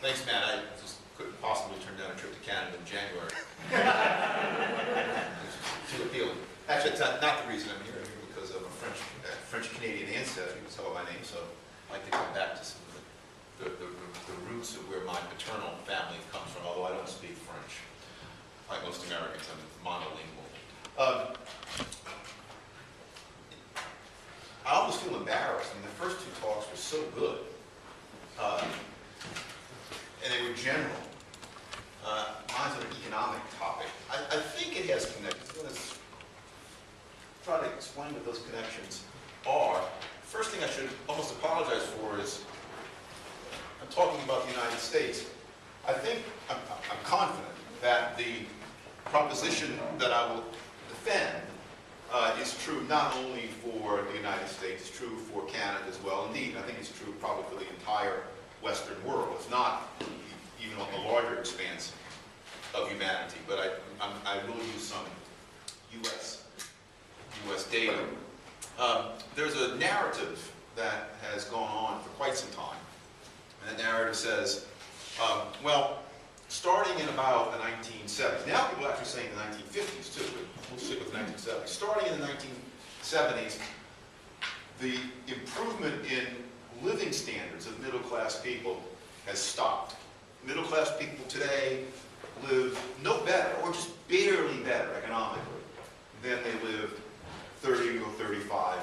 Thanks, Matt. I just couldn't possibly turn down a trip to Canada in January. It's too appealing. Actually, it's not the reason I'm here. I'm here because of a French-Canadian ancestry. You can tell by my name, so I'd like to come back to some of the roots of where my paternal family comes from, although I don't speak French. Like most Americans, I'm monolingual. I almost feel embarrassed. I mean, the first two talks were so good. And they were general. Mine's on an economic topic. I think it has connections. I'm going to try to explain what those connections are. First thing I should almost apologize for is I'm talking about the United States. I think, I'm confident that the proposition that I will defend is true not only for the United States, it's true for Canada as well. Indeed, I think it's true probably for the entire Western world. It's not even on the larger expanse of humanity, but I will use some U.S. data. There's a narrative that has gone on for quite some time. And that narrative says, well, starting in about the 1970s, now people are actually saying the 1950s too, but we'll stick with the 1970s. Starting in the 1970s, the improvement in living standards of middle-class people has stopped. Middle-class people today live no better, or just barely better economically, than they lived 30 or 35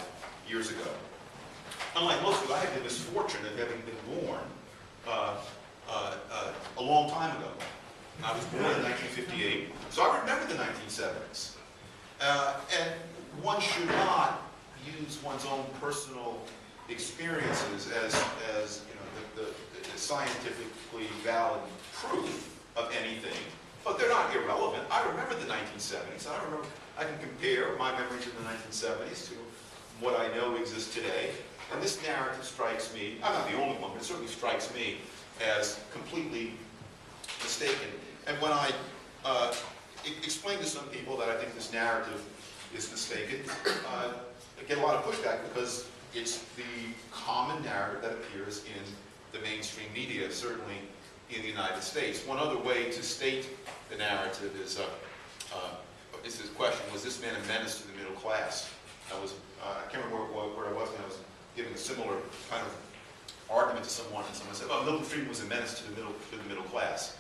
years ago. Unlike most people, I have the misfortune of having been born a long time ago. I was born in 1958, so I remember the 1970s. And one should not use one's own personal experiences as you know, the scientifically valid proof of anything, but they're not irrelevant. I remember the 1970s. I can compare my memories of the 1970s to what I know exists today. And this narrative strikes me, I'm not the only one, but it certainly strikes me as completely mistaken. And when I explain to some people that I think this narrative is mistaken, I get a lot of pushback because it's the common narrative that appears in the mainstream media, certainly in the United States. One other way to state the narrative is this question: was this man a menace to the middle class? I can't remember where I was when I was giving a similar kind of argument to someone, and someone said, "Oh, Milton Friedman was a menace to the middle class,"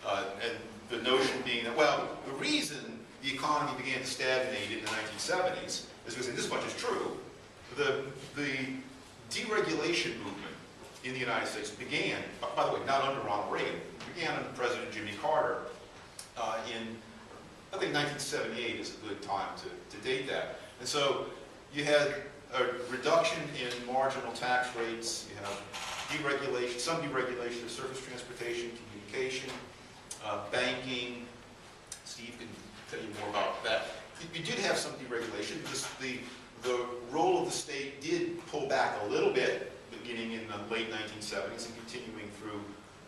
and the notion being that, well, the reason the economy began to stagnate in the 1970s is because, and this much is true, the deregulation movement in the United States began, by the way, not under Ronald Reagan, began under President Jimmy Carter in, I think 1978 is a good time to date that. And so you had a reduction in marginal tax rates, you have deregulation, some deregulation of surface transportation, communication, banking. Steve can tell you more about that. You did have some deregulation. The role of the state did pull back a little bit, beginning in the late 1970s and continuing through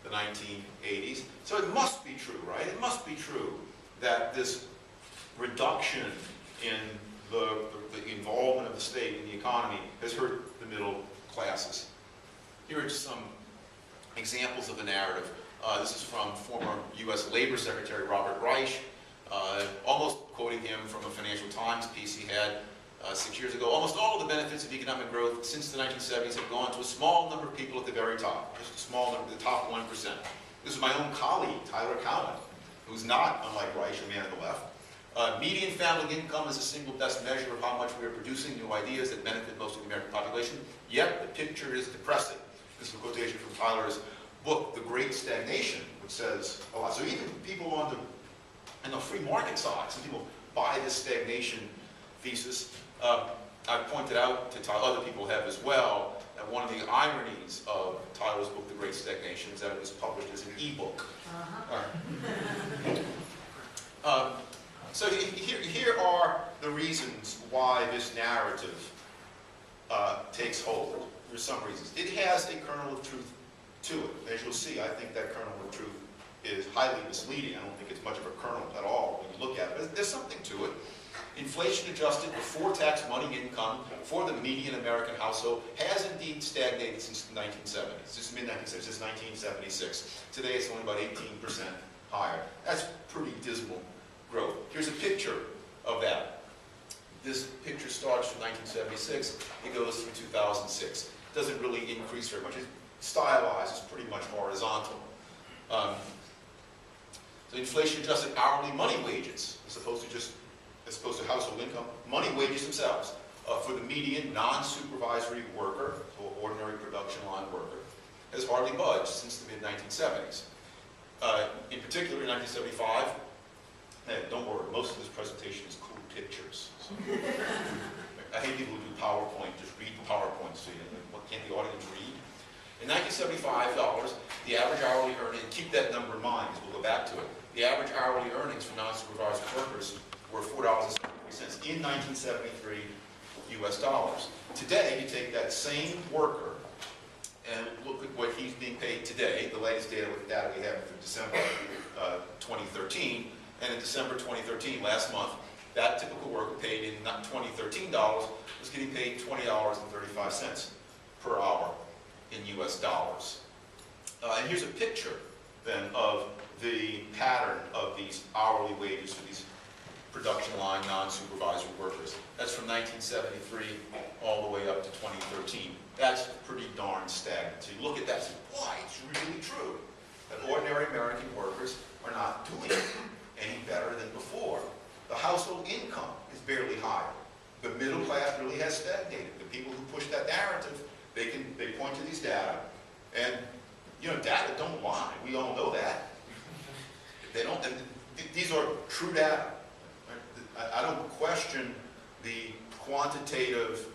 the 1980s. So it must be true, right? It must be true that this reduction in the involvement of the state in the economy has hurt the middle classes. Here are just some examples of the narrative. This is from former U.S. Labor Secretary Robert Reich, almost quoting him from a Financial Times piece he had 6 years ago. Almost all of the benefits of economic growth since the 1970s have gone to a small number of people at the very top, just a small number, the top 1%. This is my own colleague, Tyler Cowan, who's not, unlike Reich, a man on the left. Median family income is the single best measure of how much we are producing new ideas that benefit most of the American population. Yet the picture is depressing. This is a quotation from Tyler's book, The Great Stagnation, which says a lot. So even people on the free market side, some people buy this stagnation thesis. I've pointed out to Tyler, other people have as well, that one of the ironies of Tyler's book, The Great Stagnation, is that it was published as an e-book. So here are the reasons why this narrative takes hold. There's some reasons. It has a kernel of truth to it. As you'll see, I think that kernel of truth is highly misleading. I don't think it's much of a kernel at all when you look at it. But there's something to it. Inflation adjusted before tax money income for the median American household has indeed stagnated since the 1970s, since the mid-1970s, since 1976. Today it's only about 18% higher. That's pretty dismal growth. Here's a picture of that. This picture starts from 1976. It goes through 2006. It doesn't really increase very much. It's stylized. It's pretty much horizontal. So inflation-adjusted hourly money wages, as opposed to household income, money wages themselves for the median non-supervisory worker, or ordinary production line worker, has hardly budged since the mid-1970s. In particular, in 1975, don't worry, most of this presentation is cool pictures. So, I hate people who do PowerPoint, just read the PowerPoint so you know, what can't the audience read? In 1975 dollars, the average hourly earning, and keep that number in mind because we'll go back to it, the average hourly earnings for non-supervised workers were $4.73 in 1973 US dollars. Today, you take that same worker and look at what he's being paid today, the latest data we have for December 2013, and in December 2013, last month, that typical worker paid in 2013 dollars was getting paid $20.35 per hour in US dollars. And here's a picture then of the pattern of these hourly wages for these production line non-supervisory workers. That's from 1973 all the way up to 2013. That's pretty darn stagnant. So you look at that and say, why, it's really true that ordinary American workers are not doing any better than before. The household income is barely higher. The middle class really has stagnated. The people who push that narrative, they point to these data, and you know, data don't lie. We all know that. They don't. And these are true data. I don't question the quantitative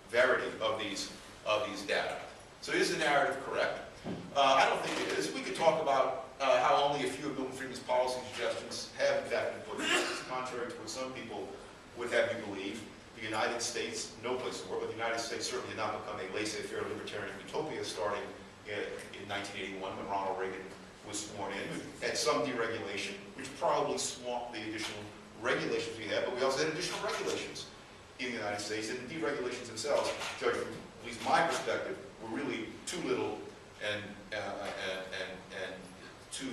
verity of these data. So is the narrative correct? I don't think it is. We could talk about how only a few of Milton Friedman's policy suggestions have in fact been put in place, contrary to what some people would have you believe. The United States, no place in the world, but the United States certainly did not become a laissez-faire libertarian utopia starting in 1981 when Ronald Reagan was sworn in. We had some deregulation, which probably swamped the additional regulations we had, but we also had additional regulations in the United States, and the deregulations themselves, judging from at least my perspective, were really too little and too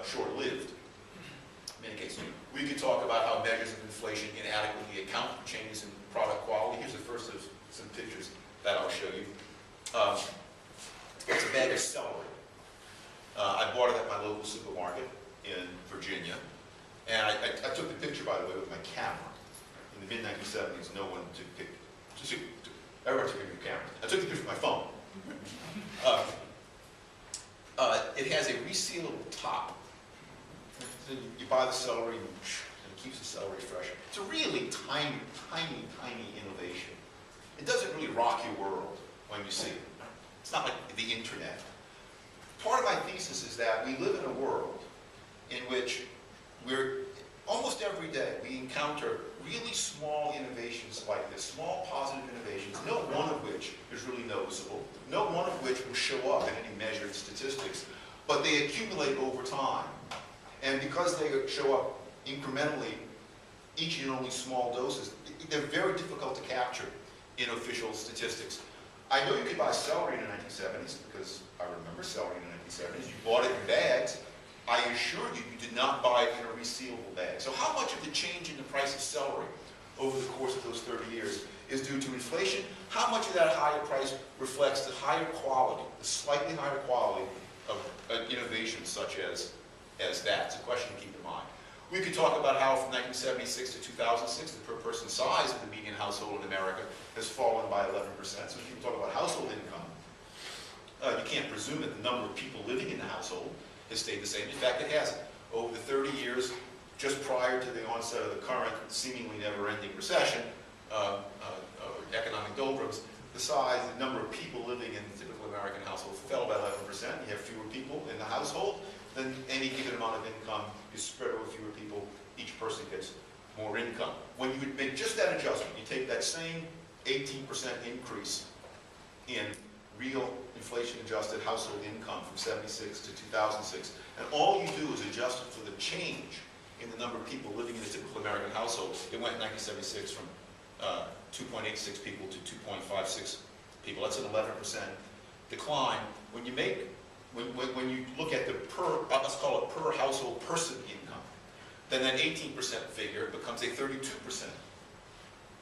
short-lived. In any case, we could talk about how measures of inflation inadequately account for changes in product quality. Here's the first of some pictures that I'll show you. It's a bag of celery. I bought it at my local supermarket in Virginia. And I took the picture, by the way, with my camera. In the mid-1970s, no one took pictures. Everyone took a camera. I took the picture with my phone. It has a resealable top. So you buy the celery and it keeps the celery fresh. It's a really tiny, tiny, tiny innovation. It doesn't really rock your world when you see it. It's not like the internet. Part of my thesis is that we live in a world in which almost every day we encounter really small innovations like this, small positive innovations, no one of which is really noticeable, no one of which will show up in any measured statistics, but they accumulate over time. And because they show up incrementally, each in only small doses, they're very difficult to capture in official statistics. I know you could buy celery in the 1970s because I remember celery in the 1970s. You bought it in bags. I assure you, you did not buy it in a resealable bag. So how much of the change in the price of celery over the course of those 30 years is due to inflation? How much of that higher price reflects the higher quality, the slightly higher quality of innovations such as that? It's a question to keep in mind. We could talk about how from 1976 to 2006, the per person size of the median household in America has fallen by 11%. So if you talk about household income, you can't presume that the number of people living in the household has stayed the same. In fact, it hasn't. Over the 30 years, just prior to the onset of the current seemingly never-ending recession, economic doldrums, the number of people living in the typical American household fell by 11%. You have fewer people in the household, then any given amount of income is spread over fewer people. Each person gets more income. When you would make just that adjustment, you take that same 18% increase in real inflation-adjusted household income from 76 to 2006, and all you do is adjust it for the change in the number of people living in a typical American household. It went in 1976 from 2.86 people to 2.56 people. That's an 11% decline. When you look at the let's call it per household person income, then that 18% figure becomes a 32%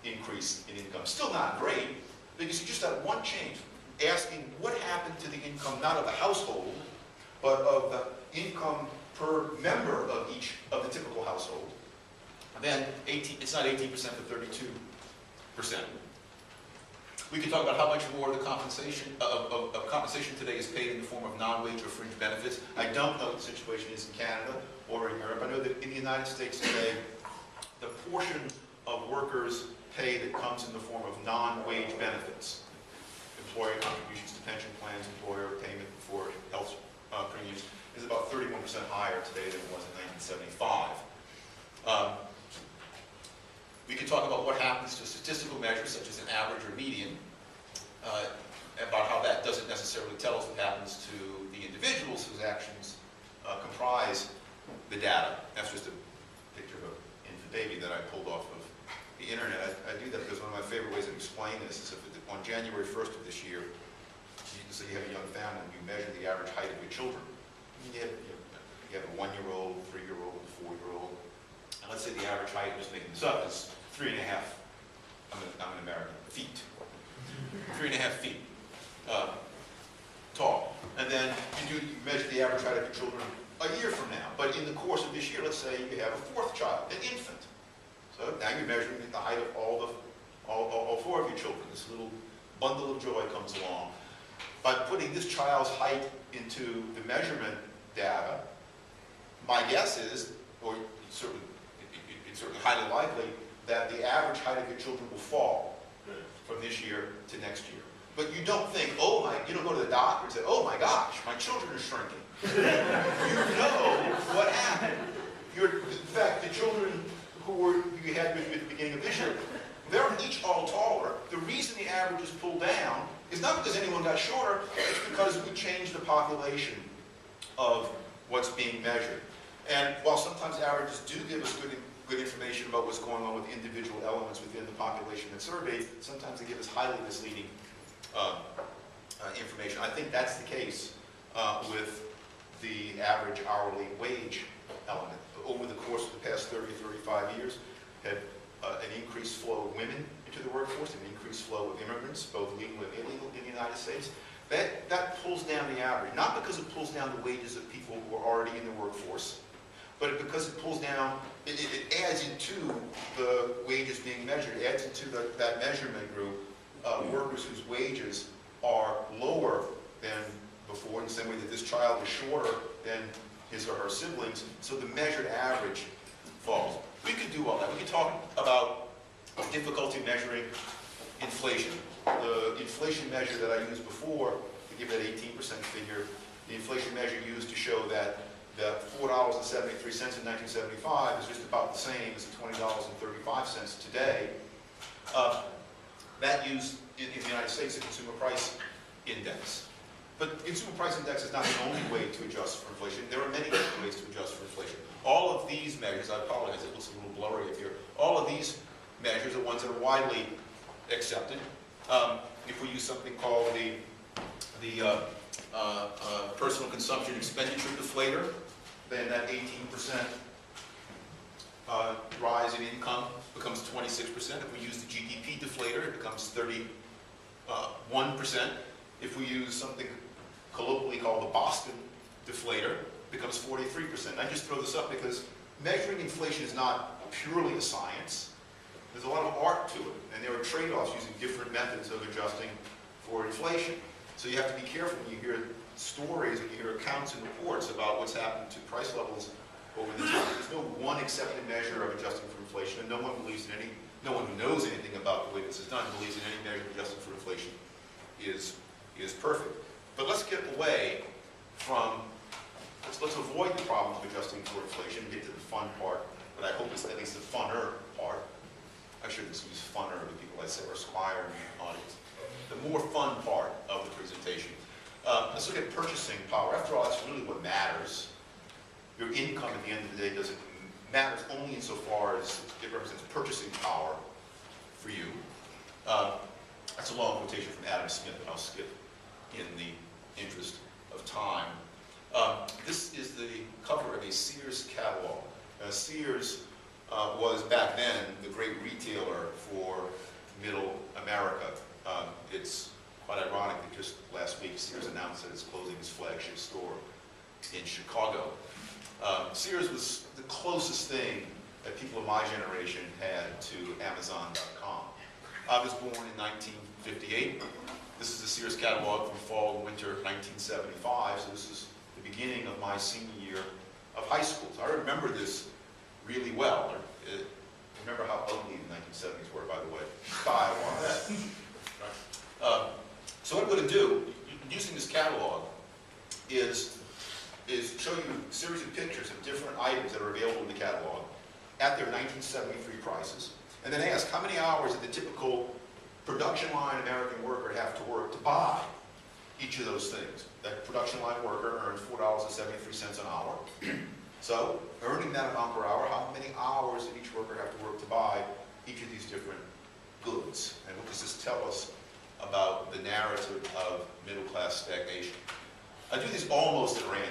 increase in income. Still not great, because you just have one change, asking what happened to the income, not of the household, but of the income per member of each of the typical household. Then it's not 18%, but 32%. We could talk about how much more the compensation of compensation today is paid in the form of non-wage or fringe benefits. I don't know what the situation is in Canada or in Europe. I know that in the United States today, the portion of workers' pay that comes in the form of non-wage benefits, employer contributions to pension plans, employer payment for health premiums, is about 31% higher today than it was in 1975. We could talk about what happens to statistical measures such as an average or median, about how that doesn't necessarily tell us what happens to the individuals whose actions comprise the data. That's just a picture of an infant baby that I pulled off of the internet. I do that because one of my favorite ways to explain this is if on January 1st of this year, so you have a young family and you measure the average height of your children. You have a 1-year-old, 3-year-old, 4-year-old. And let's say the average height, I'm just making this up, is 3.5, I'm an American, feet. 3.5 feet tall. And then you measure the average height of your children a year from now. But in the course of this year, let's say you have a 4th child, an infant. So now you're measuring the height of all 4 of your children. This little bundle of joy comes along. By putting this child's height into the measurement data, my guess is, or it's certainly highly likely, that the average height of your children will fall from this year to next year. But you don't think, you don't go to the doctor and say, oh my gosh, my children are shrinking. You know what happened. In fact, the children you had at the beginning of this year, they're each all taller. The reason the average is pulled down is not because anyone got shorter, it's because we changed the population of what's being measured. And while sometimes averages do give us good information about what's going on with individual elements within the population that's surveyed, sometimes they give us highly misleading information. I think that's the case with the average hourly wage element. Over the course of the past 30 or 35 years, had an increased flow of women into the workforce, an increased flow of immigrants, both legal and illegal, in the United States. That pulls down the average, not because it pulls down the wages of people who are already in the workforce, but because it pulls down, it adds into the wages being measured, it adds into that measurement group workers whose wages are lower than before, in the same way that this child is shorter than his or her siblings, so the measured average falls. We could do all that. We could talk about difficulty measuring inflation. The inflation measure that I used before, to give that 18% figure, the inflation measure used to show that the $4.73 in 1975 is just about the same as the $20.35 today. That used, in the United States, the consumer price index. But the consumer price index is not the only way to adjust for inflation. There are many different ways to adjust for inflation. All of these measures, I apologize, it looks a little blurry up here. All of these measures are ones that are widely accepted. If we use something called the personal consumption expenditure deflator, then that 18% rise in income becomes 26%. If we use the GDP deflator, it becomes 31%. If we use something colloquially called the Boston deflator, it becomes 43%. I just throw this up because measuring inflation is not purely a science. There's a lot of art to it, and there are trade-offs using different methods of adjusting for inflation. So you have to be careful when you hear stories, when you hear accounts and reports about what's happened to price levels over the time. There's no one accepted measure of adjusting for inflation, and no one who knows anything about the way this is done believes in any measure of adjusting for inflation is perfect. But let's get away from, let's avoid the problem of adjusting for inflation and get to the fun part, but I hope it's at least the funner part. I shouldn't use funner to people I say are Squire in the audience. The more fun part of the presentation. let's look at purchasing power. After all, that's really what matters. Your income at the end of the day doesn't matters only insofar as it represents purchasing power for you. That's a long quotation from Adam Smith, but I'll skip in the interest of time. This is the cover of a Sears catalog. Sears was back then the great retailer for Middle America. It's quite ironic that just last week Sears announced that it's closing its flagship store in Chicago. Sears was the closest thing that people of my generation had to Amazon.com. I was born in 1958. This is the Sears catalog from fall and winter 1975, so this is the beginning of my senior year of high school. So I remember this really well. Remember how ugly the 1970s were, by the way. Style on that. So what I'm going to do, using this catalog, is show you a series of pictures of different items that are available in the catalog at their 1973 prices, and then ask how many hours did the typical production line American worker have to work to buy each of those things. That production line worker earns $4.73 an hour. So, earning that amount per hour, how many hours did each worker have to work to buy each of these different goods? And what does this tell us about the narrative of middle-class stagnation? I do these almost at random.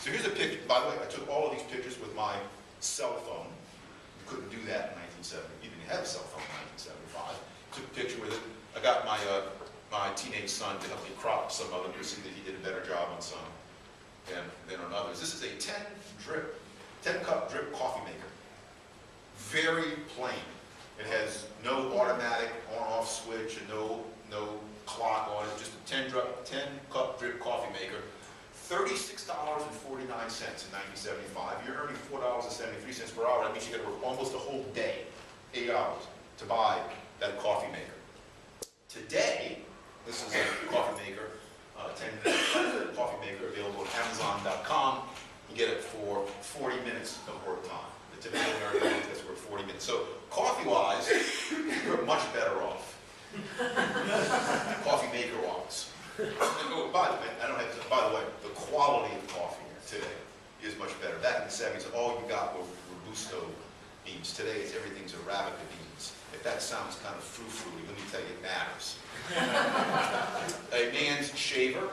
So here's a picture. By the way, I took all of these pictures with my cell phone. You couldn't do that in 1970. You didn't have a cell phone in 1975. Took a picture with it. I got my my teenage son to help me crop some of them to see that he did a better job on some than on others. This is a 10-cup drip coffee maker. Very plain. It has no automatic on-off switch and no clock on it. Just a 10-cup drip coffee maker. $36.49 in 1975. You're earning $4.73 per hour. That means you got to work almost a whole day, 8 hours, to buy that coffee maker. Today, this is a coffee maker, 10 coffee maker available on Amazon.com. You get it for 40 minutes of work time. The typical American gets for 40 minutes. So coffee-wise, you're much better off. Coffee maker-wise. Oh, by the way, the quality of coffee today is much better. Back in the 70s, all you got were Robusto beans. Today, everything's Arabica beans. If that sounds kind of frou-frou, let me tell you, it matters. A man's shaver,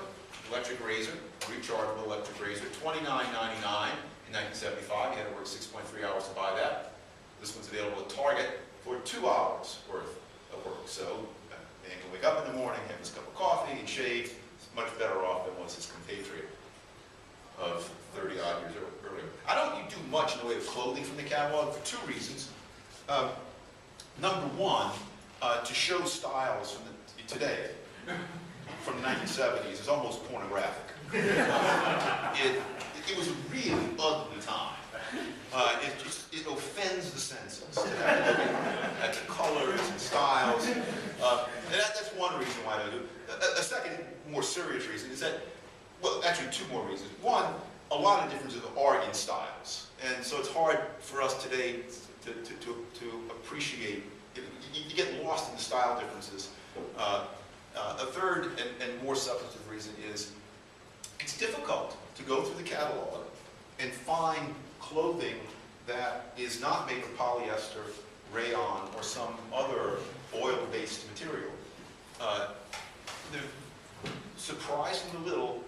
electric razor, rechargeable electric razor, $29.99 in 1975. You had to work 6.3 hours to buy that. This one's available at Target for 2 hours worth of work. So, a man can wake up in the morning, have his cup of coffee, and shave. He's much better off than was his compatriot of 30-odd years earlier. I don't do much in the way of clothing from the catalog for 2 reasons. Number one, to show styles from today, from the 1970s, is almost pornographic. It was a really ugly time. It offends the senses to have to look at the colors and styles. And that's one reason why I do it. A second, more serious reason is that, well, actually 2 more reasons. One, a lot of differences are in styles. And so it's hard for us today to appreciate. You get lost in the style differences. A third and more substantive reason is it's difficult to go through the catalog and find clothing that is not made of polyester, rayon, or some other oil-based material. Surprisingly little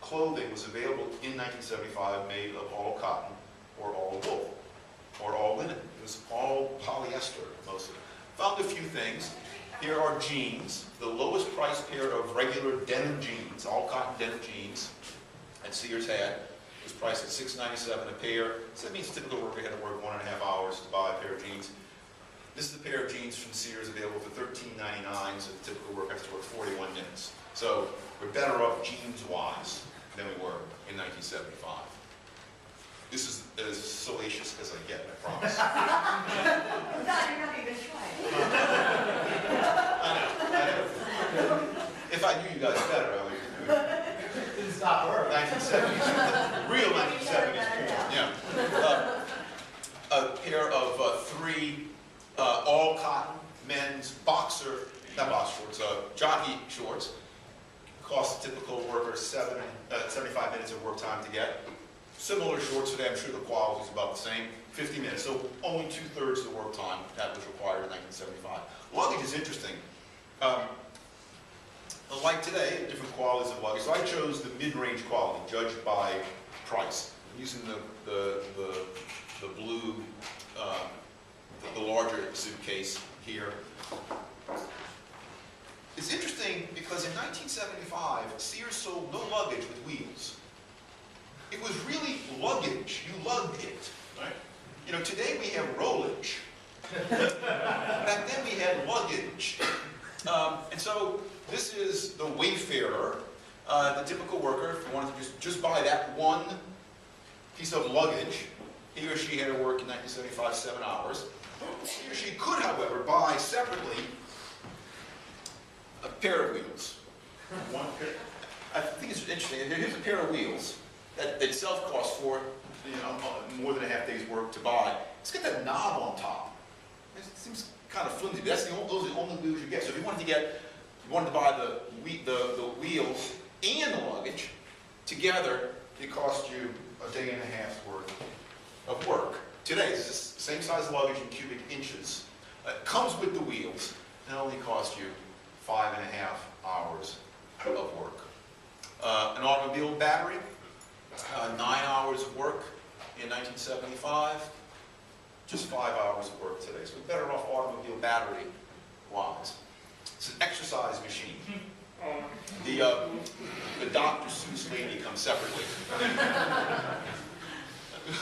clothing was available in 1975 made of all cotton or all wool or all linen. It was all polyester, most of it. Found a few things. Here are jeans, the lowest priced pair of regular denim jeans, all cotton denim jeans that Sears had. Was priced at $6.97 a pair. So that means a typical worker had to work 1.5 hours to buy a pair of jeans. This is a pair of jeans from Sears available for $13.99, so the typical worker has to work 41 minutes. So we're better off jeans-wise than we were in 1975. This is as salacious as I get, I promise. No, you're not even trying. I know. If I knew you guys better, I would. Didn't stop her. 1970s, real 1970s porn, yeah. A pair of 3 all cotton men's not boxer shorts, jockey shorts, Costs a typical worker 75 minutes of work time to get. Similar shorts today, I'm sure the quality is about the same. 50 minutes, so only 2/3 of the work time that was required in 1975. Luggage is interesting. Like today, different qualities of luggage. So I chose the mid-range quality, judged by price. I'm using the blue, the larger suitcase here. It's interesting because in 1975, Sears sold no luggage with wheels. It was really luggage. You lugged it, right? You know, today we have rollage. Back then we had luggage. And so this is the wayfarer, the typical worker. If you wanted to just buy that one piece of luggage, he or she had to work in 1975 7 hours. He or she could, however, buy separately a pair of wheels. One pair. I think it's interesting. Here's a pair of wheels that itself costs more than a half day's work to buy. It's got that knob on top. It seems kind of flimsy. But those are the only wheels you get. So if you wanted to buy the wheels and the luggage together, it cost you a day and a half's worth of work. Today, it's the same size luggage in cubic inches. It comes with the wheels, and it only costs you 5.5 hours of work. An automobile battery, 9 hours of work in 1975, just 5 hours of work today. So we're better off automobile battery-wise. It's an exercise machine. The Dr. Seuss lady comes separately.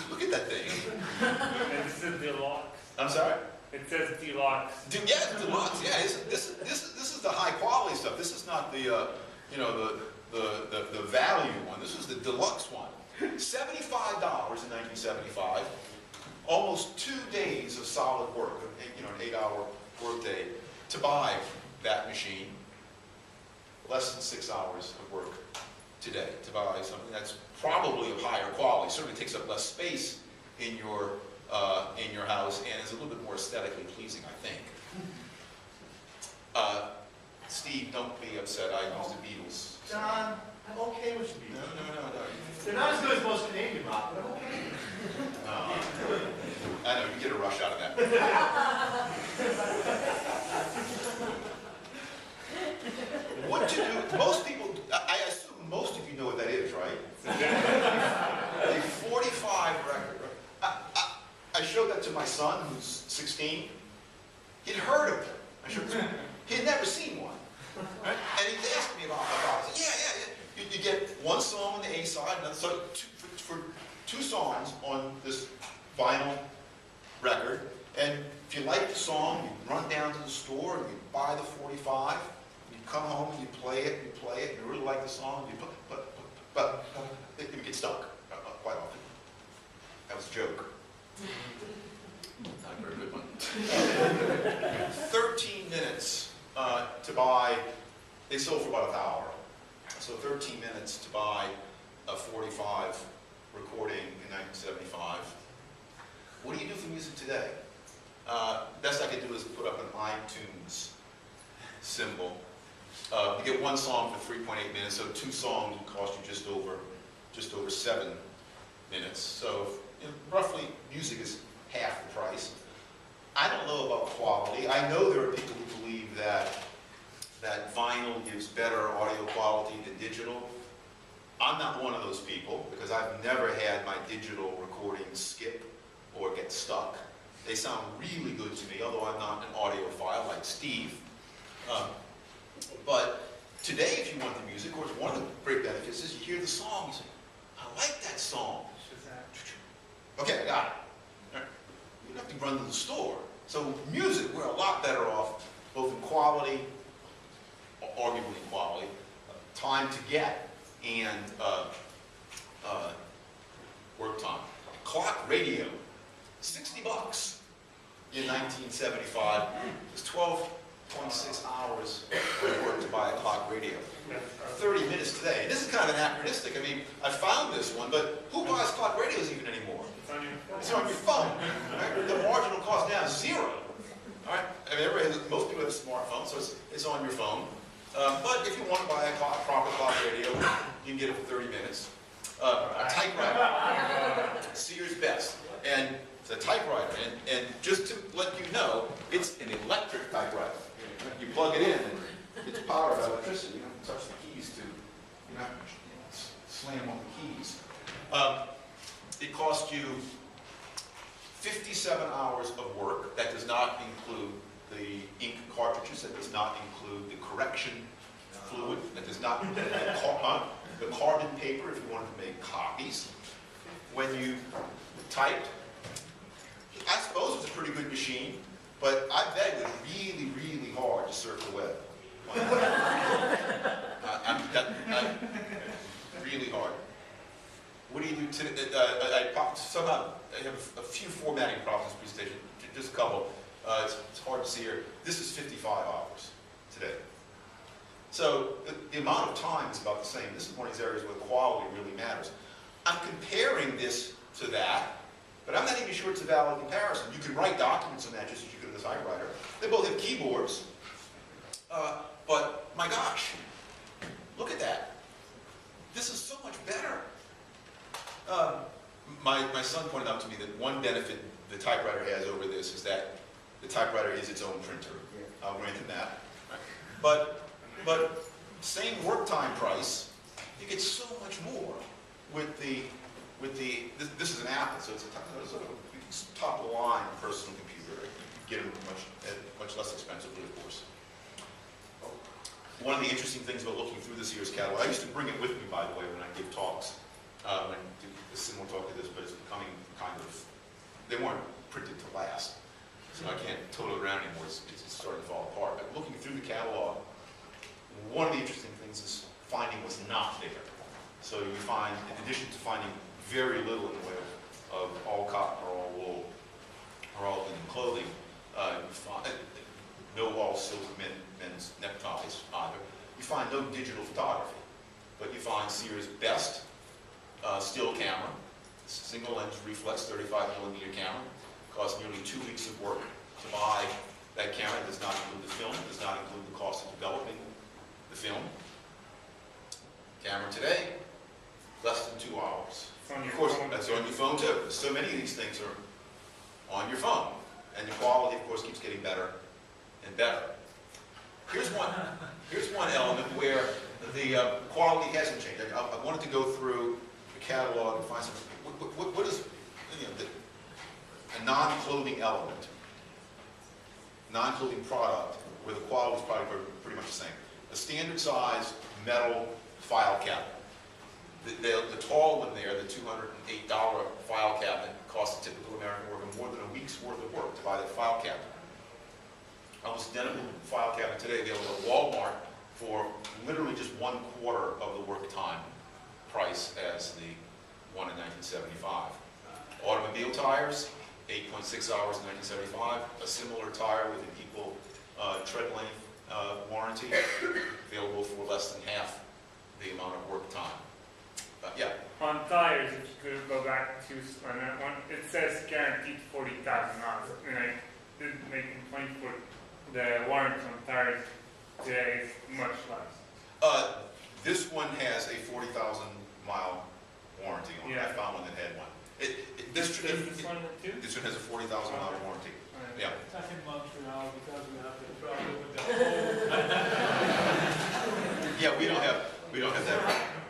Look at that thing. And this is deluxe. I'm sorry? It says deluxe. Yeah, it's deluxe. Yeah, this is the high quality stuff. This is not the the value one. This is the deluxe one. $75 in 1975. Almost 2 days of solid work. An 8-hour workday to buy that machine. Less than 6 hours of work today to buy something that's probably of higher quality. Certainly takes up less space in your house and is a little bit more aesthetically pleasing, I think. Steve, don't be upset. I use the Beatles. Don, I'm okay with the Beatles. No. They're not as good as most Canadian rock, but I'm okay. I know, you get a rush out of that. What to do? Most people, I assume most of you know what that is, right? A 45 record. I showed that to my son, who's 16. He'd heard of it. I showed it to him. He had never seen one. Right? And he asked me about it. Yeah. You get one song on the A side, and so for 2 songs on this vinyl record. And if you like the song, you run down to the store and you buy the 45. You come home and you play it, and you really like the song, but it gets stuck quite often. That was a joke. Not a very good one. 13 minutes to buy, they sold for about an hour. So 13 minutes to buy a 45 recording in 1975. What do you do for music today? Best I could do is put up an iTunes symbol. You get one song for 3.8 minutes, so 2 songs will cost you just over 7 minutes. So roughly, music is half the price. I don't know about quality. I know there are people who believe that vinyl gives better audio quality than digital. I'm not one of those people because I've never had my digital recordings skip or get stuck. They sound really good to me, although I'm not an audiophile like Steve. But today, if you want the music, of course, one of the great benefits is you hear the song, you say, I like that song. Okay, I got it. Right. You don't have to run to the store. So music, we're a lot better off, both in quality, arguably quality, time to get, and work time. Clock radio, $60 in 1975. It was 12.6 hours of work to buy a clock radio. 30 minutes today. This is kind of anachronistic. I mean, I found this one, but who buys clock radios even anymore? It's on your phone. Right? The marginal cost now is 0. All right? I mean, most people have a smartphone, so it's on your phone. But if you want to buy a proper clock radio, you can get it for 30 minutes. A typewriter, Sears Best, and it's a typewriter. And just to let you know, it's an electric typewriter. You plug it in, and it's powered by electricity. You don't touch the keys to, you know, slam on the keys. It costs you 57 hours of work. That does not include the ink cartridges. That does not include the correction fluid. That does not include the carbon paper if you wanted to make copies. When you typed, I suppose it's a pretty good machine, but I bet it was really, really hard to surf the web. Really hard. What do you do today? Somehow I have a few formatting problems in this presentation, just a couple. It's hard to see here. This is 55 hours today. So the amount of time is about the same. This is one of these areas where quality really matters. I'm comparing this to that, but I'm not even sure it's a valid comparison. You can write documents on that just as you could in the typewriter. They both have keyboards. But my gosh, look at that. This is so much better. My son pointed out to me that one benefit the typewriter has over this is that the typewriter is its own printer. I'll grant him that. But same work time price, you get so much more with the this is an Apple, so it's a top of the line personal computer. You get them much less expensively, of course. One of the interesting things about looking through this year's catalog, I used to bring it with me, by the way, when I give talks. I do a similar talk to this, but it's becoming kind of, they weren't printed to last. So I can't total it around anymore. It's starting to fall apart. But looking through the catalog, one of the interesting things is finding what's not there. So you find, in addition to finding very little in the way of all cotton or all wool or all linen clothing, you find no all silk men's neckties either. You find no digital photography, but you find Sears Best still camera, single lens reflex 35mm camera. Costs nearly 2 weeks of work to buy that camera. It does not include the film. It does not include the cost of developing the film. Camera today, less than 2 hours. Of course, that's on your phone too. So many of these things are on your phone. And the quality, of course, keeps getting better and better. Here's one element where the quality hasn't changed. I wanted to go through the catalog and find something. What is, you know, a non-clothing element, non-clothing product, where the quality is probably pretty much the same. A standard size metal file cabinet. The tall one there, the $208 file cabinet, costs a typical American worker more than a week's worth of work to buy that file cabinet. Almost identical file cabinet today available at Walmart for literally just 1/4 of the work time price as the one in 1975. Automobile tires, 8.6 hours in 1975. A similar tire with an equal tread length warranty, available for less than half the amount of work time. Yeah. On tires, if you could go back to on that one, it says guaranteed 40,000 miles. And I did make a complaint for the warranty on tires today is much less. This one has a 40,000 mile warranty on it. Yeah. I found one that had one. This one too? This one has a 40,000 mile warranty. Yeah. It's not in Montreal because we have the trouble with the Yeah, we don't have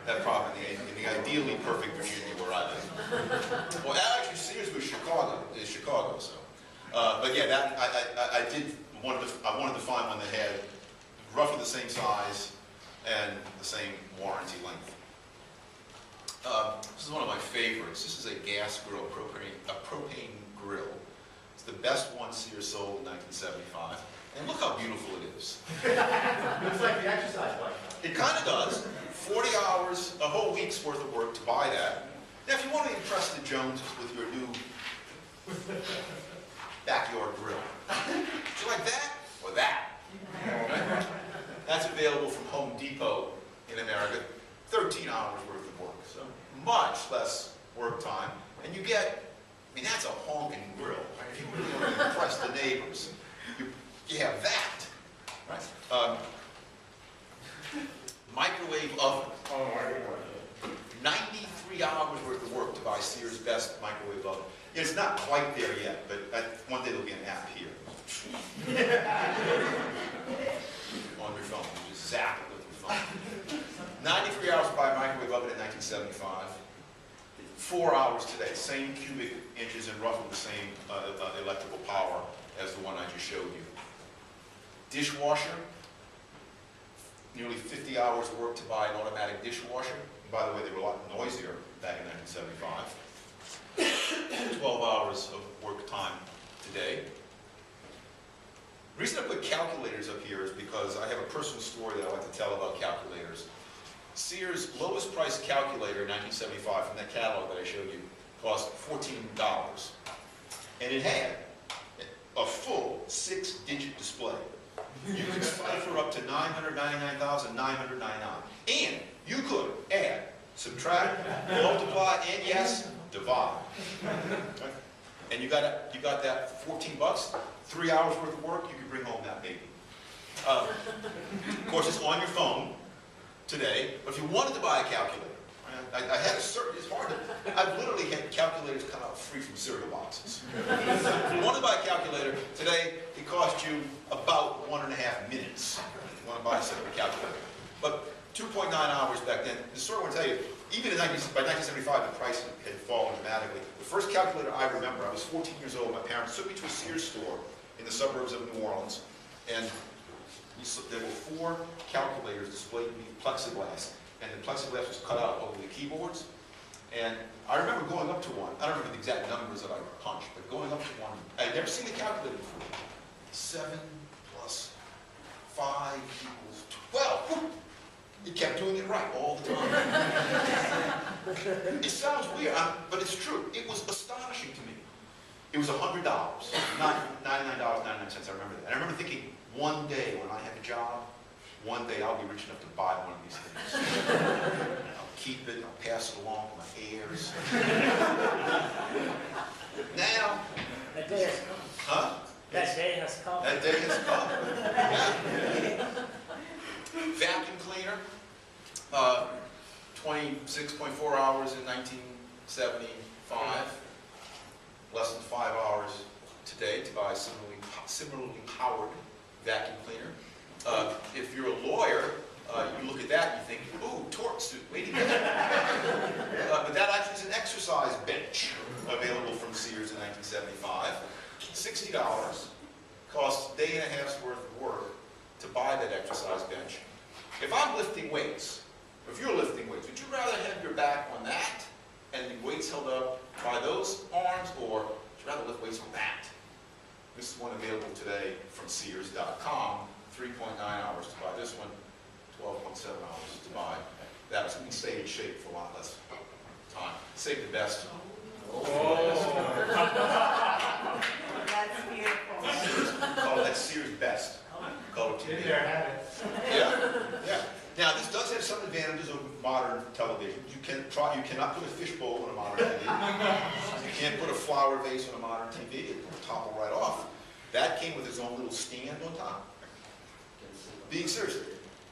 that problem in the ideally perfect Virginia where I live. Well, actually, Sears was Chicago, so. But yeah, that I wanted to find one that had roughly the same size and the same warranty length. This is one of my favorites. This is a gas grill, a propane grill. It's the best one Sears sold in 1975. And look how beautiful it is. Looks like the exercise bike. It kind of does. 40 hours, a whole week's worth of work to buy that. Now, if you want to impress the Joneses with your new backyard grill, do you like that or that? Right? That's available from Home Depot in America. 13 hours worth of work, so much less work time. And you get, I mean, that's a honking grill. Right? If you really want to impress the neighbors, you have that. Right? Best microwave oven. It's not quite there yet, but one day there'll be an app here. On your phone, you just zap it with your phone. 93 hours to buy a microwave oven in 1975. 4 hours today, same cubic inches and roughly the same electrical power as the one I just showed you. Dishwasher, nearly 50 hours of work to buy an automatic dishwasher. By the way, they were a lot noisier back in 1975. 12 hours of work time today. The reason I put calculators up here is because I have a personal story that I like to tell about calculators. Sears' lowest price calculator in 1975 from that catalog that I showed you cost $14. And it had a full 6-digit display. You could cipher up to 999,999. And you could add, subtract, multiply, and yes, divide. Okay? And you got that for $14, 3 hours worth of work, you could bring home that baby. Of course, it's on your phone today, but if you wanted to buy a calculator, I had a certain, it's hard to, I've literally had calculators come out free from cereal boxes. If you want to buy a calculator, today it costs you about 1.5 minutes if you want to buy a separate calculator. But 2.9 hours back then, the story I want to tell you, even by 1975 the price had fallen dramatically. The first calculator I remember, I was 14 years old, my parents took me to a Sears store in the suburbs of New Orleans, and there were 4 calculators displayed in plexiglass, and the plexiglass was cut out over the keyboards. And I remember going up to one. I don't remember the exact numbers that I punched, but going up to one, I had never seen the calculator before. 7 plus 5 equals 12. It kept doing it right all the time. It sounds weird, but it's true. It was astonishing to me. It was $100, not $99.99. I remember that. And I remember thinking, one day when I have a job, one day I'll be rich enough to buy one of these things. I'll keep it, I'll pass it along to my heirs. Now, That day has come. huh? That day has come. That day has come. Yeah. Vacuum cleaner, 26.4 hours in 1975. Less than 5 hours today to buy a similarly powered vacuum cleaner. If you're a lawyer, you look at that and you think, ooh, tort suit, wait a minute. But that actually is an exercise bench available from Sears in 1975. $60, costs a day and a half's worth of work to buy that exercise bench. If I'm lifting weights, if you're lifting weights, would you rather have your back on that and the weights held up by those arms, or would you rather lift weights on that? This is one available today from Sears.com. 3.9 hours to buy this one, 12.7 hours to buy that. So we can stay in shape for a lot less time. Save the best. That's beautiful. That's Sears Best. Color TV. Maybe they're habit. Yeah. Now this does have some advantages over modern television. You cannot put a fishbowl on a modern TV. You can't put a flower vase on a modern TV. It will topple right off. That came with its own little stand on top. Being serious,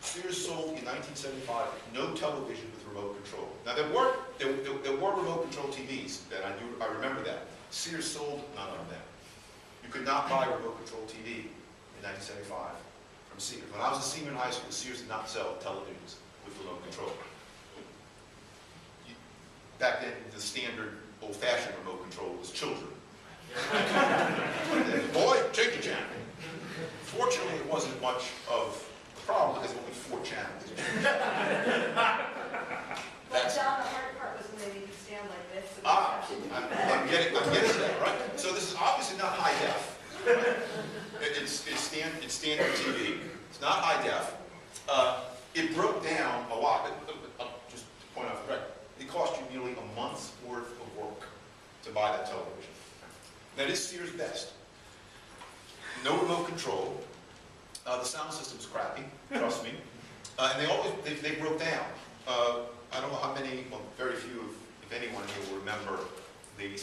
Sears sold in 1975 no television with remote control. Now there were remote control TVs, and I remember that. Sears sold none of them. You could not buy a remote control TV in 1975 from Sears. When I was a senior in high school, Sears did not sell televisions with remote control. Back then, the standard old-fashioned remote control was children. Boy, change the channel. Fortunately, it wasn't much of a problem because only 4 channels. But John, the hard part was when they made you stand like this. So I'm getting to that, right? So this is obviously not high def. Right? It's standard TV. It's not high def. It broke down a lot. Just to point out the record, it cost you nearly a month's worth of work to buy that television. That is Sears Best. No remote control. The sound system's crappy, trust me. And they broke down. I don't know how many, well, very few, if anyone here will remember the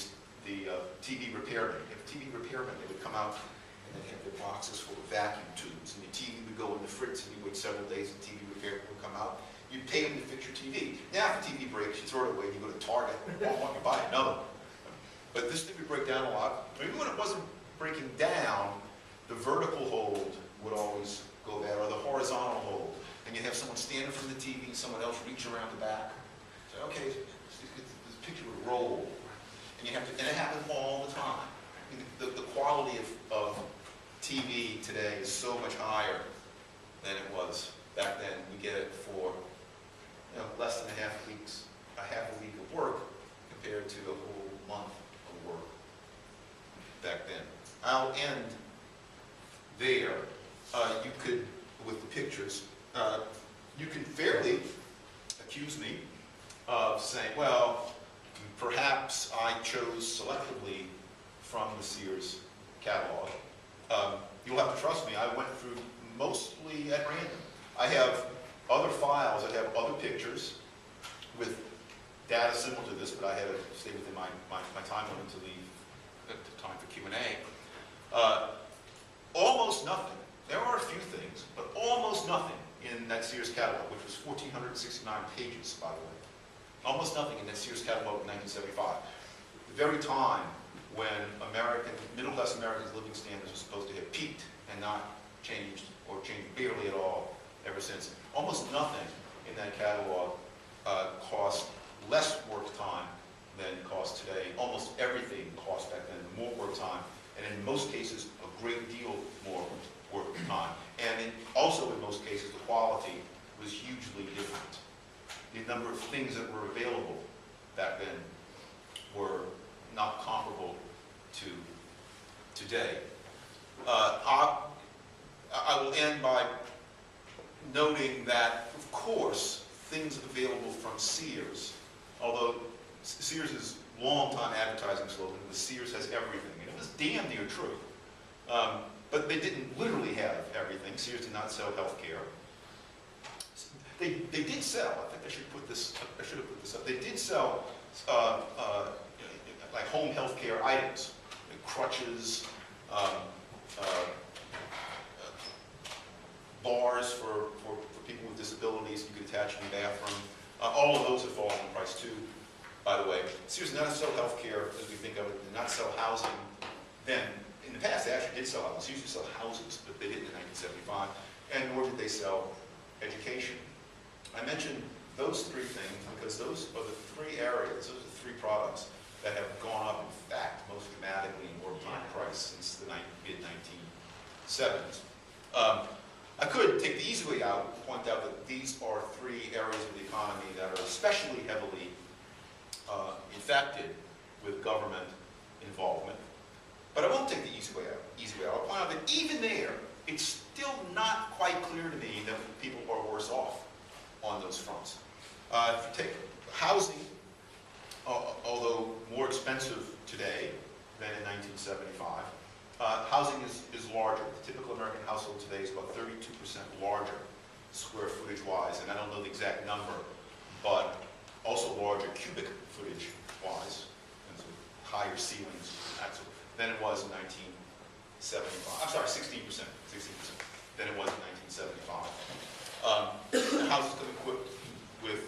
TV repairmen. If TV repairmen, they would come out and they'd have their boxes full of vacuum tubes, and your TV would go in the fritz, and you wait several days, and TV repairman would come out. You'd pay them to fix your TV. Now, if the TV breaks, you throw it away, and you go to Target, or Walmart, you buy another one. But this thing would break down a lot. Even when it wasn't breaking down, the vertical hold would always go bad, or the horizontal hold. And you'd have someone stand in front of the TV and someone else reach around the back. So, okay, this picture would roll. And and it happened all the time. I mean, the quality of TV today is so much higher than it was back then. We get it for less than a half a week of work compared to the whole month of work back then. I'll end there. You could, with the pictures, you can fairly accuse me of saying, well, perhaps I chose selectively from the Sears catalog. You'll have to trust me, I went through mostly at random. I have other files that have other pictures with data similar to this, but I had to stay within my time limit to leave time for Q&A. Almost nothing. There are a few things, but almost nothing in that Sears catalog, which was 1,469 pages, by the way. Almost nothing in that Sears catalog in 1975. The very time when middle-class Americans' living standards were supposed to have peaked and not changed, or changed barely at all ever since. Almost nothing in that catalog cost less work time than costs today. Almost everything cost back then more work time, and in most cases, a great deal more work time. And also in most cases, the quality was hugely different. The number of things that were available back then were not comparable to today. I will end by noting that, of course, things available from Sears, although Sears' long-time advertising slogan was Sears has everything, and it was damn near true. But they didn't literally have everything. Sears did not sell health care. They did sell, I think I should have put this up, they did sell like home health care items, like crutches, bars for people with disabilities you could attach in the bathroom. All of those have fallen in price too, by the way. Sears did not sell health care as we think of it, did not sell housing then. In the past, they actually did sell houses. Sears used to sell houses, but they didn't in 1975. And nor did they sell education. I mentioned those three things because those are the three areas, those are the three products that have gone up, in fact, most dramatically in wartime price since the mid-1970s. I could take the easy way out and point out that these are three areas of the economy that are especially heavily infected with government involvement. But I won't take the easy way out. I'll point out that even there, it's still not quite clear to me that people are worse off on those fronts. If you take housing, although more expensive today than in 1975, housing is larger. The typical American household today is about 32% larger square footage-wise, and I don't know the exact number, but also larger cubic footage-wise, and so higher ceilings than it was in 1975. I'm sorry, 16% than it was in 1975. Houses come equipped with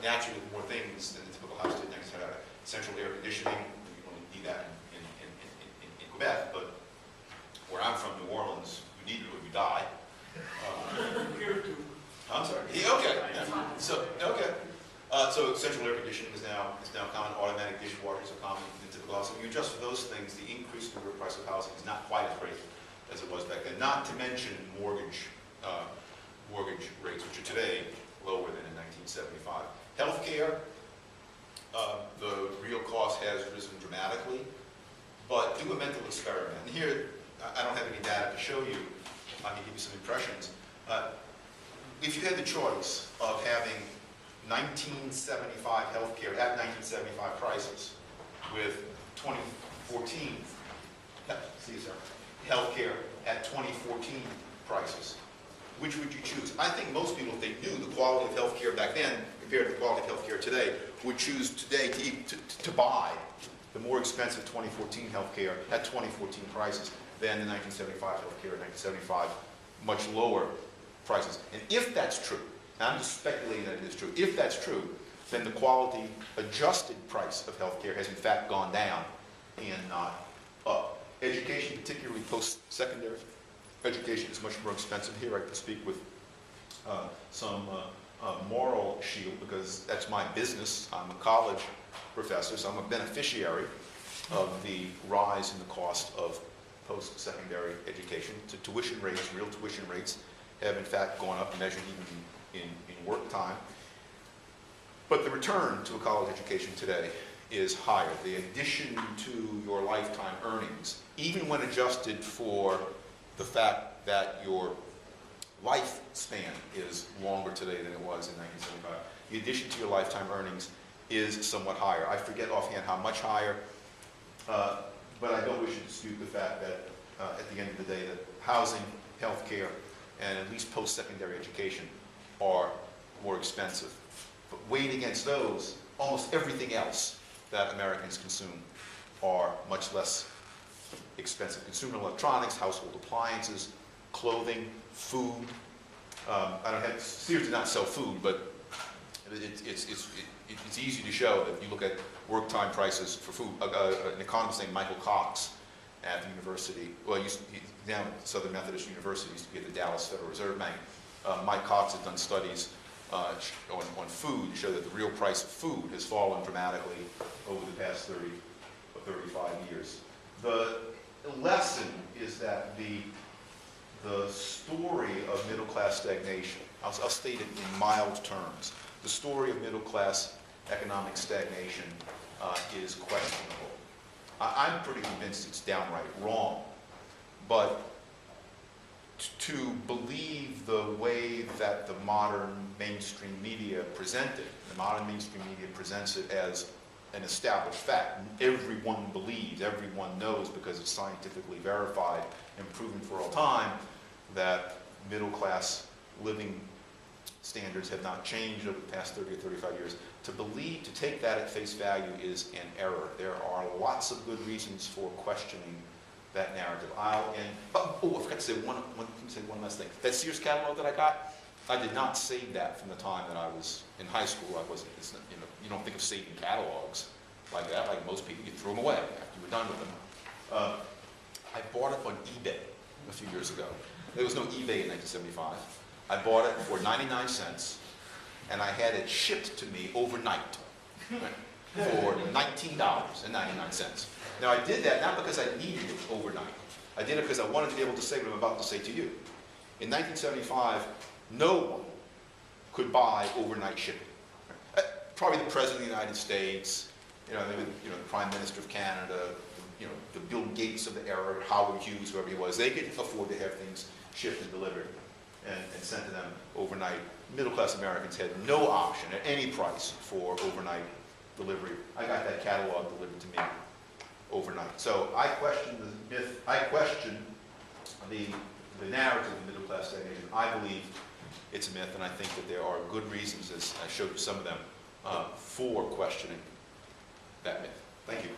naturally more things than the typical house did. Next, central air conditioning. You only need that in Quebec, but where I'm from, New Orleans, you need it or you die. Here too. I'm sorry. Yeah, okay. So central air conditioning is now common. Automatic dishwashers are common in typical house. So when you adjust for those things, the increase in the real price of housing is not quite as great as it was back then. Not to mention mortgage rates, which are today lower than in 1975. Healthcare, the real cost has risen dramatically, but do a mental experiment. And here, I don't have any data to show you. I can give you some impressions. If you had the choice of having 1975 healthcare at 1975 prices with 2014 healthcare at 2014 prices, which would you choose? I think most people, if they knew the quality of healthcare back then compared to the quality of healthcare today, would choose today to buy the more expensive 2014 healthcare at 2014 prices than the 1975 healthcare at 1975 much lower prices. And if that's true, and I'm just speculating that it is true, if that's true, then the quality adjusted price of healthcare has in fact gone down and not up. Education, particularly post-secondary education, is much more expensive. Here I can speak with some moral shield because that's my business. I'm a college professor, so I'm a beneficiary of the rise in the cost of post-secondary education. Tuition rates, real tuition rates, have in fact gone up, measured even in work time. But the return to a college education today is higher. The addition to your lifetime earnings, even when adjusted for the fact that your lifespan is longer today than it was in 1975, the addition to your lifetime earnings is somewhat higher. I forget offhand how much higher, but I don't wish to dispute the fact that at the end of the day that housing, healthcare, and at least post-secondary education are more expensive. But weighed against those, almost everything else that Americans consume are much less expensive. Consumer electronics, household appliances, clothing, food. Sears did not sell food, but it's easy to show that if you look at work time prices for food. An economist named Michael Cox at the university, well, he's now at Southern Methodist University, used to be at the Dallas Federal Reserve Bank. Mike Cox has done studies on food to show that the real price of food has fallen dramatically over the past 30 or 35 years. The lesson is that the story of middle-class stagnation, I'll state it in mild terms, the story of middle-class economic stagnation is questionable. I'm pretty convinced it's downright wrong, but to believe the way that the modern mainstream media present it, the modern mainstream media presents it as an established fact. Everyone believes, everyone knows because it's scientifically verified and proven for all time that middle-class living standards have not changed over the past 30 or 35 years. To take that at face value is an error. There are lots of good reasons for questioning that narrative. I forgot to say one last thing. That Sears catalog that I got, I did not save that from the time that I was in high school. You don't think of saving catalogs like that. Like most people, you throw them away after you were done with them. I bought it on eBay a few years ago. There was no eBay in 1975. I bought it for 99 cents, and I had it shipped to me overnight for $19.99. Now, I did that not because I needed it overnight. I did it because I wanted to be able to say what I'm about to say to you. In 1975, no one could buy overnight shipping. Probably the President of the United States, the Prime Minister of Canada, the Bill Gates of the era, Howard Hughes, whoever he was, they could afford to have things shipped and delivered and sent to them overnight. Middle-class Americans had no option at any price for overnight delivery. I got that catalog delivered to me overnight. So I question the myth, I question the narrative of middle-class stagnation. I believe it's a myth, and I think that there are good reasons, as I showed you some of them, for questioning that myth. Thank you.